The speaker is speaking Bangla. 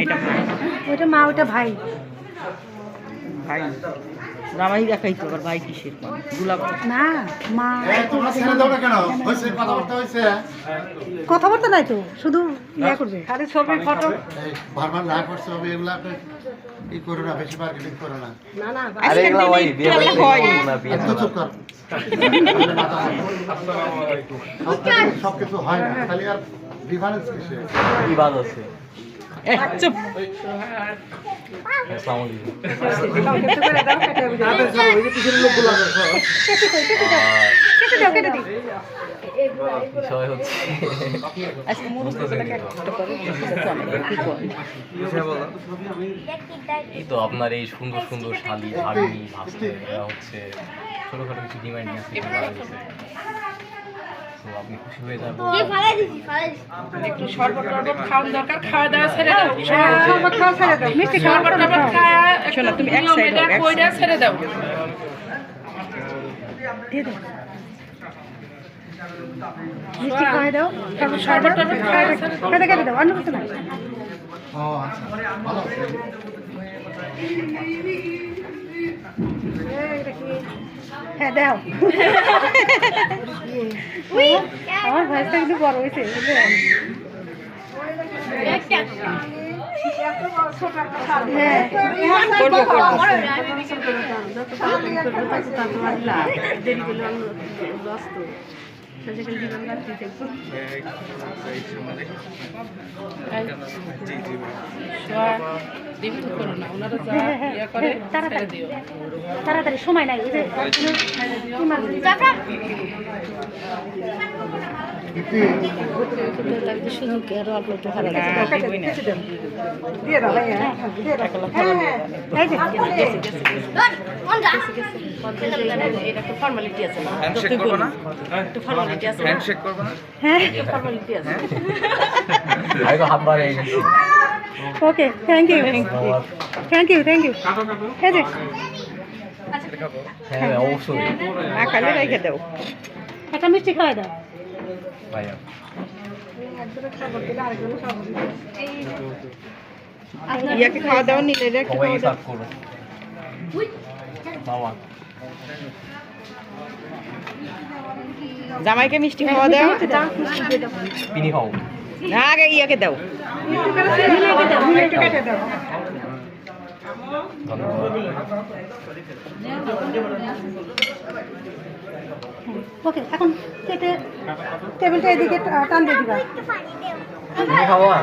এটা মা, ওইটা মা, ওইটা ভাই। ভাই জামাই দেখাই তো, আবার ভাই কিসের গোলাপ না মা। তোমরা ছেড়ে দাও না কেন? হয়েছে কথাবার্তা হয়েছে? কথাবার্তা নাই তো, শুধু ইয়া করবে। খালি ছবি ফটো। বারবার না করছে হবে এগুলা ই করো না, বেশি মার্কেটিং করো না। না না আরে এগুলা ওই বিয়ে বাড়ি না বিয়ে একটু চুপ কর। সব কিছু হয় না, খালি আর ডিফারেন্স কিসে? কি বাদ আছে? চুপ। আসসালামু আলাইকুম। বিষয় হচ্ছে আজকে মুরুস্তাটাকে একটা করে বুঝতে আমরা কি করি। এই তো আপনার এই সুন্দর সুন্দর শালি ভাগ্নি ভাস্তে এরা হচ্ছে ছোটখাটো কিছু ডিমান্ড নিয়ে আসছে তো আপনি খুশি হয়ে যাবেন। একটু শরবত টরবত খাওয়ার দরকার, খাওয়া দাওয়া ছেড়ে দাও। শরবত খাওয়া ছেড়ে দাও, মিষ্টি খাওয়া শরবত টরবত খাওয়া শোনো, তুমি এক সাইড হও, এক কইরা ছেড়ে দাও। দিয়ে দাও, মিষ্টি খাওয়াই দাও, শরবত টরবত খাওয়া কেটে কেটে দাও, অন্য কিছু নাই। ও আচ্ছা, ভালো আছে। হ্যাঁ দাও। আমার ভয়েসটা কিন্তু বড় হয়েছে, বুঝলে? হ্যাঁ করবো করবো। ডিম করো না, ওনারা যা ইয়া করে ছেড়ে দিও। তাড়াতাড়ি, সময় নাই। ওই যে সুযোগ আরো অল্প একটু ভালো লাগে। দিয়ে দাও, দিয়ে দাও। এই যে এটা তো ফর্মালিটি আছে না? হ্যান্ডশেক করবো না? একটু ফর্মালিটি আছে না? হ্যান্ডশেক করবো না? হ্যাঁ, ফর্মালিটি আছে। আমি তো হাত বাড়িয়ে গেছি। Okay, thank you, thank you, thank you. এই যে হ্যাঁ অবশ্যই না খাইলে রেখে দাও। একটা মিষ্টি খাওয়াই দাও। ভাইয়া ইয়াকে খাওয়া দাওয়া নিলে রেখে সবাই দাও। সার্ভ করো মামা জামাইকে মিষ্টি খাওয়া দাও। পিনি খাও না, আগে ইয়াকে দাও। একটু কেটে দাও। ওকে, এখন কেটে টেবিলটা এদিকে টান দিয়ে দিবা। পিনি খাওয়া